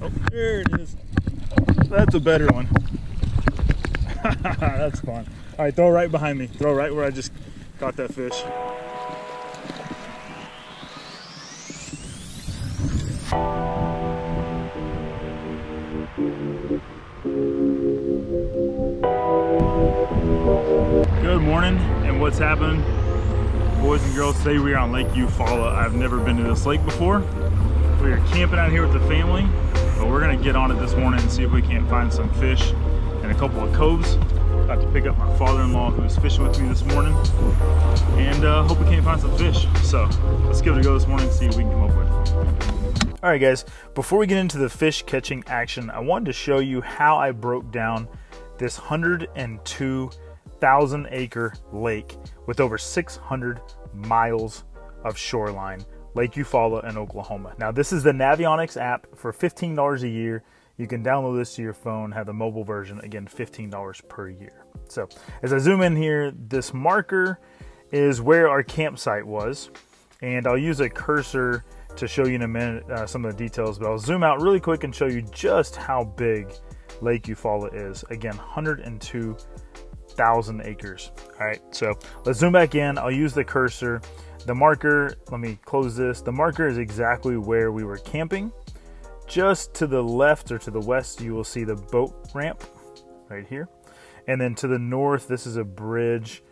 Oh, there it is. That's a better one. That's fun. All right, throw right behind me. Throw right where I just got that fish. Good morning, and what's happening, boys and girls? Today we are on Lake Eufaula. I've never been to this lake before. We are camping out here with the family, but we're gonna get on it this morning and see if we can't find some fish in a couple of coves. About to pick up my father-in-law who's fishing with me this morning, and hope we can't find some fish. So let's give it a go this morning and see what we can come up with. All right, guys, before we get into the fish catching action, I wanted to show you how I broke down this 102,000 acre lake with over 600 miles of shoreline, Lake Eufaula in Oklahoma. Now, this is the Navionics app for $15 a year. You can download this to your phone, have the mobile version, again, $15 per year. So as I zoom in here, this marker is where our campsite was, and I'll use a cursor to show you in a minute some of the details, but I'll zoom out really quick and show you just how big Lake Eufaula is. Again, 102,000 acres. All right, so let's zoom back in. I'll use the cursor. The marker, let me close this. The marker is exactly where we were camping. Just to the left or to the west, you will see the boat ramp right here. And then to the north, this is a bridge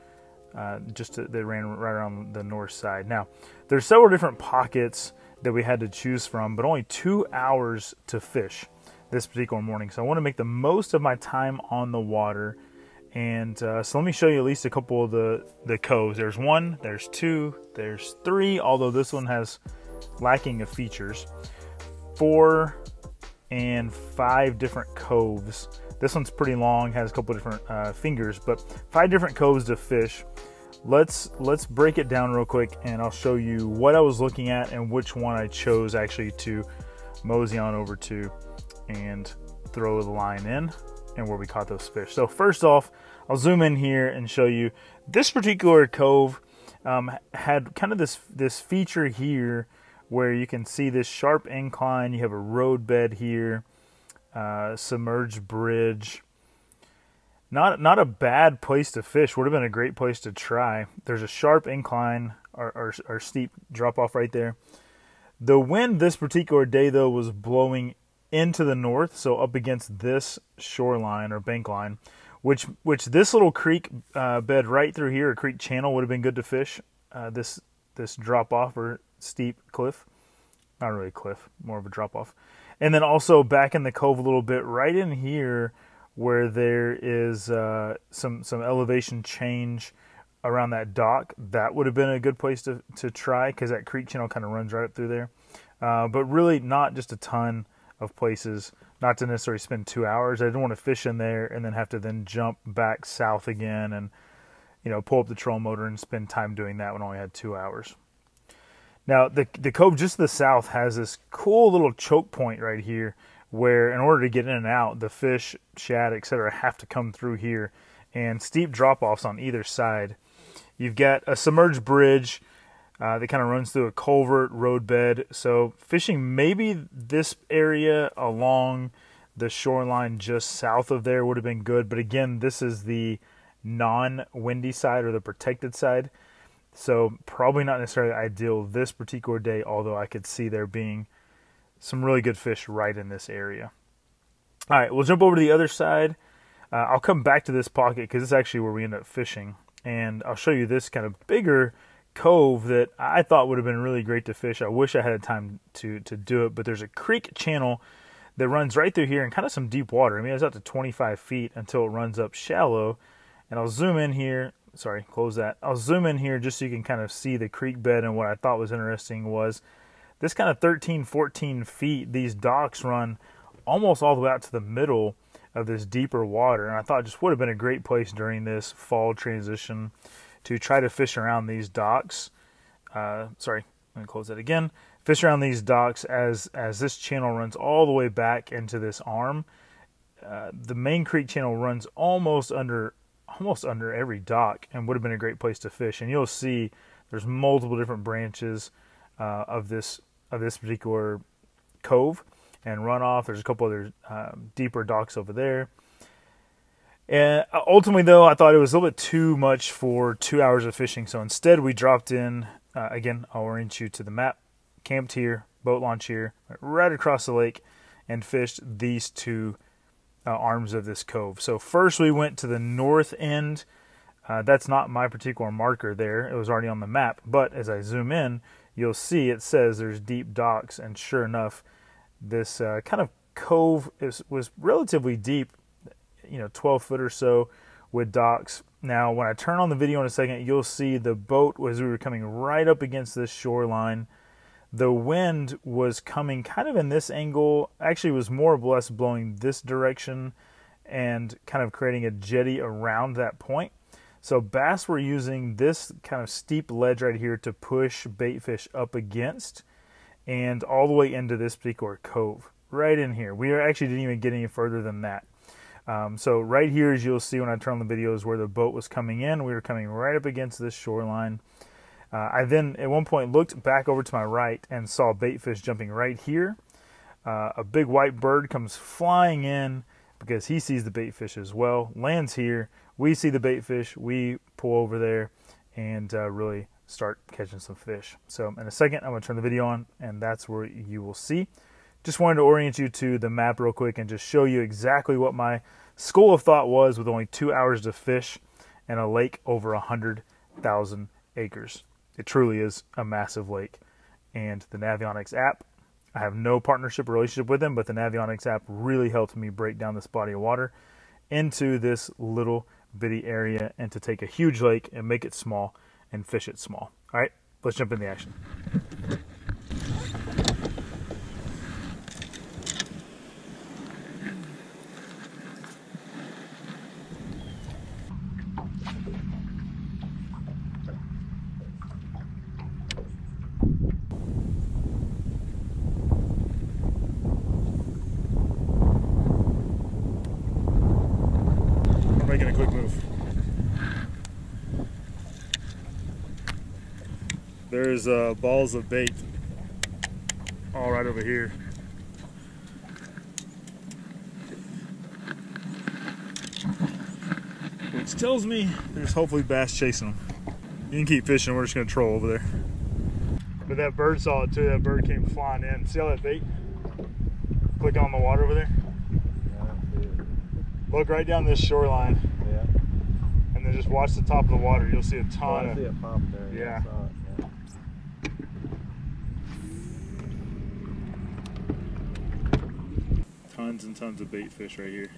that ran right around the north side. Now, there's several different pockets that we had to choose from, but only 2 hours to fish this particular morning. So I want to make the most of my time on the water. And so let me show you at least a couple of the coves. There's one, there's two, there's three, although this one has lacking of features. 4 and 5 different coves. This one's pretty long, has a couple of different fingers, but 5 different coves to fish. Let's break it down real quick, and I'll show you what I was looking at and which one I chose actually to mosey on over to and throw the line in, and where we caught those fish. So first off, I'll zoom in here and show you this particular cove had kind of this feature here where you can see this sharp incline. You have a road bed here, submerged bridge. Not a bad place to fish. Would have been a great place to try. There's a sharp incline or steep drop off right there. The wind this particular day though was blowing into the north, so up against this shoreline or bank line, which this little creek bed right through here, a creek channel, would have been good to fish. This drop off or steep cliff, not really a cliff, more of a drop off. And then also back in the cove a little bit, right in here where there is some elevation change around that dock, that would have been a good place to try, because that creek channel kind of runs right up through there. But really not just a ton of places, not to necessarily spend 2 hours. I didn't want to fish in there and then have to then jump back south again and, you know, pull up the trolling motor and spend time doing that when I only had 2 hours. Now, the cove just to the south has this cool little choke point right here where, in order to get in and out, the fish, shad, etc., have to come through here, and steep drop-offs on either side. You've got a submerged bridge that kind of runs through a culvert road bed. So fishing maybe this area along the shoreline just south of there would have been good. But again, this is the non-windy side or the protected side. So probably not necessarily ideal this particular day, although I could see there being some really good fish right in this area. All right, we'll jump over to the other side. I'll come back to this pocket because it's actually where we end up fishing. And I'll show you this kind of bigger cove that I thought would have been really great to fish. I wish I had time to do it, but there's a creek channel that runs right through here and kind of some deep water. I mean, it's up to 25 feet until it runs up shallow. And I'll zoom in here. Sorry, close that. I'll zoom in here just so you can kind of see the creek bed. And what I thought was interesting was this kind of 13, 14 feet, these docks run almost all the way out to the middle of this deeper water. And I thought it just would have been a great place during this fall transition to try to fish around these docks. Sorry, let me close that again. Fish around these docks as this channel runs all the way back into this arm. The main creek channel runs almost under every dock and would have been a great place to fish. And you'll see there's multiple different branches of this particular cove. and run off. There's a couple other deeper docks over there. And ultimately, though, I thought it was a little bit too much for 2 hours of fishing. So instead, we dropped in, again, I'll orient you to the map, camped here, boat launch here, right across the lake, and fished these two arms of this cove. So first we went to the north end. That's not my particular marker there. It was already on the map. But as I zoom in, you'll see it says there's deep docks. And sure enough, this kind of cove was relatively deep, 12 foot or so with docks. Now, when I turn on the video in a second, you'll see the boat as we were coming right up against this shoreline. The wind was coming kind of in this angle. Actually, it was more or less blowing this direction and kind of creating a jetty around that point. So bass were using this kind of steep ledge right here to push bait fish up against and all the way into this particular cove. Right in here. We actually didn't even get any further than that. So right here, as you'll see when I turn on the video, is where the boat was coming in. We were coming right up against this shoreline. I then, at one point, looked back over to my right and saw bait fish jumping right here. A big white bird comes flying in because he sees the bait fish as well, lands here. We see the bait fish. We pull over there and really start catching some fish. So in a second, I'm going to turn the video on, and that's where you will see. Just wanted to orient you to the map real quick and just show you exactly what my school of thought was with only 2 hours to fish and a lake over 100,000 acres. It truly is a massive lake. And the Navionics app, I have no partnership or relationship with them, but the Navionics app really helped me break down this body of water into this little bitty area and to take a huge lake and make it small and fish it small. All right, let's jump in the action. Making a quick move. There's balls of bait all right over here. Which tells me there's hopefully bass chasing them. You can keep fishing, we're just gonna troll over there. But that bird saw it too, that bird came flying in. See all that bait? Click on the water over there. Look right down this shoreline. Yeah. And then just watch the top of the water. You'll see a ton of. I see it pop there. Yeah. Tons and tons of bait fish right here.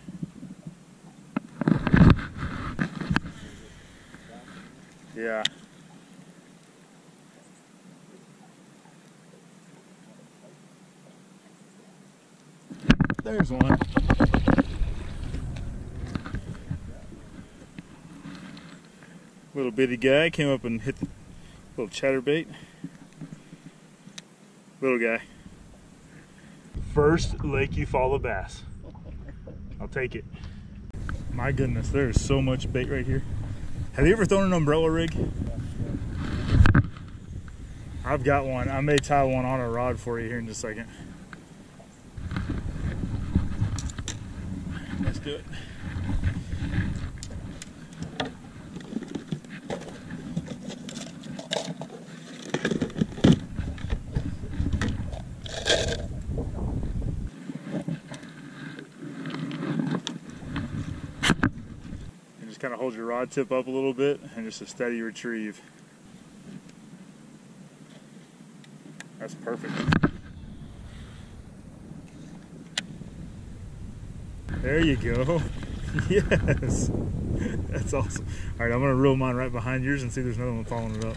Yeah. There's one. Little bitty guy came up and hit the little chatterbait. Little guy. First Lake Eufaula bass. I'll take it. My goodness, there is so much bait right here. Have you ever thrown an umbrella rig? I've got one. I may tie one on a rod for you here in just a second. Let's do it. Kind of hold your rod tip up a little bit and just a steady retrieve. That's perfect. There you go. Yes. That's awesome. All right, I'm going to reel mine right behind yours and see if there's another one following it up.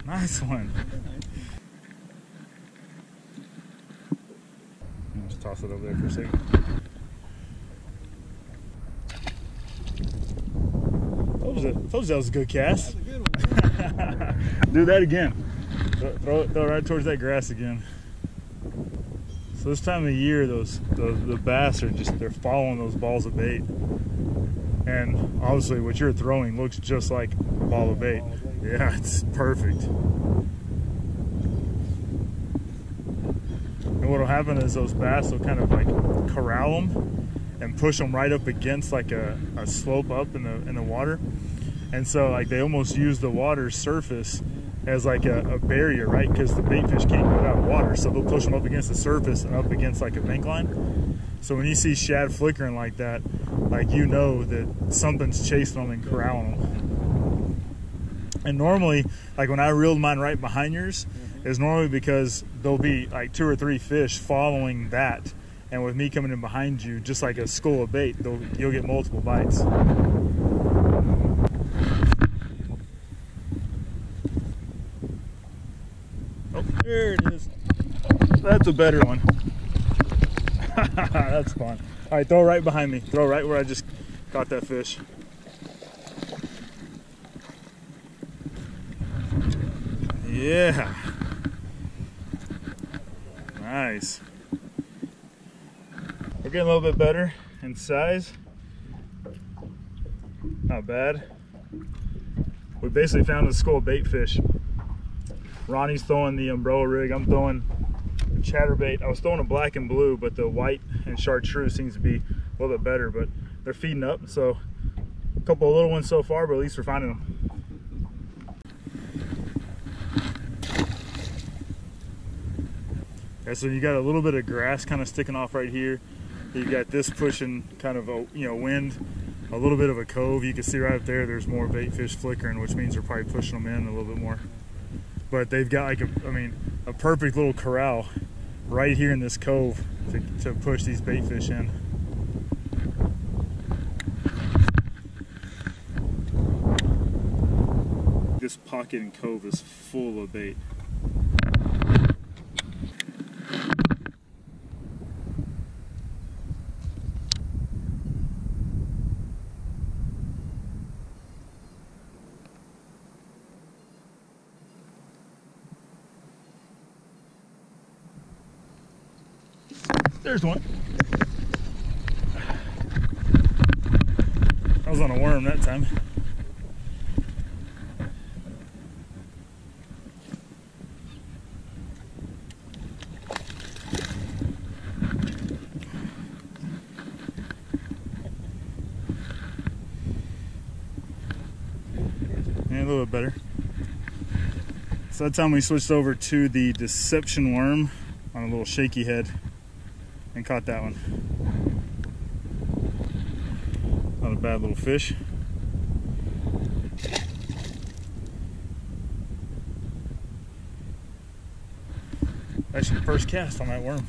Nice one. Just toss it over there for a second. Told you that was a good cast. That's a good one. Do that again. Throw it right towards that grass again. So this time of year, the bass are they're following those balls of bait. And obviously what you're throwing looks just like a ball of bait. Yeah, it's perfect. happen is those bass will kind of like corral them and push them right up against like a slope up in the water. And so like they almost use the water's surface as like a barrier, right? Because the bait fish can't get out of water, so they'll push them up against the surface and up against like a bank line. So when you see shad flickering like that, like you know that something's chasing them and corralling them. And normally, like when I reeled mine right behind yours, is normally because there'll be like 2 or 3 fish following that, and with me coming in behind you, just like a school of bait, you'll get multiple bites. Oh, there it is. That's a better one. That's fun. All right, throw right behind me. Throw right where I just caught that fish. Yeah. Nice. We're getting a little bit better in size. Not bad. We basically found a school of bait fish. Ronnie's throwing the umbrella rig. I'm throwing chatterbait. I was throwing a black and blue, but the white and chartreuse seems to be a little bit better, but they're feeding up. So a couple of little ones so far, but at least we're finding them. Okay, so you got a little bit of grass kind of sticking off right here. You got this pushing kind of a, wind, a little bit of a cove. You can see right up there, there's more bait fish flickering, which means they're probably pushing them in a little bit more. But they've got like a perfect little corral right here in this cove to push these bait fish in. This pocket and cove is full of bait. There's one. I was on a worm that time. And a little bit better. So that time we switched over to the deception worm on a little shaky head and caught that one. Not a bad little fish. Actually, first cast on that worm.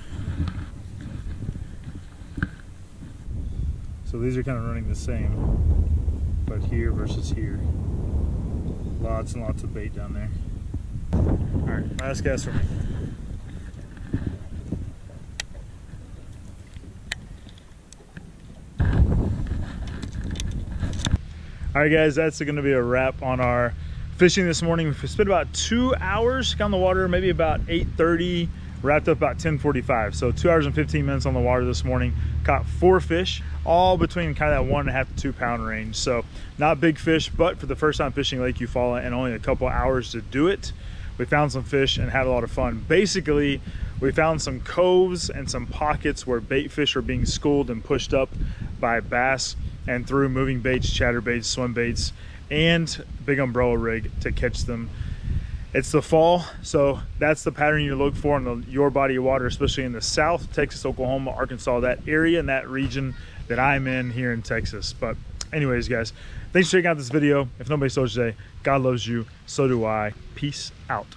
So these are kind of running the same, but here versus here. Lots and lots of bait down there. All right, last cast for me. All right, guys, that's going to be a wrap on our fishing this morning. We spent about 2 hours on the water, maybe about 8:30, wrapped up about 10:45. So 2 hours and 15 minutes on the water this morning. Caught 4 fish, all between kind of that 1.5 to 2 pound range. So not big fish, but for the first time fishing Lake Eufaula and only a couple hours to do it, we found some fish and had a lot of fun. Basically, we found some coves and some pockets where bait fish are being schooled and pushed up by bass, and through moving baits, chatterbaits, swim baits, and big umbrella rig to catch them. It's the fall, so that's the pattern you look for in your body of water, especially in the South, Texas, Oklahoma, Arkansas, that area and that region that I'm in here in Texas. But anyways, guys, thanks for checking out this video. If nobody told you today, God loves you, so do I. Peace out.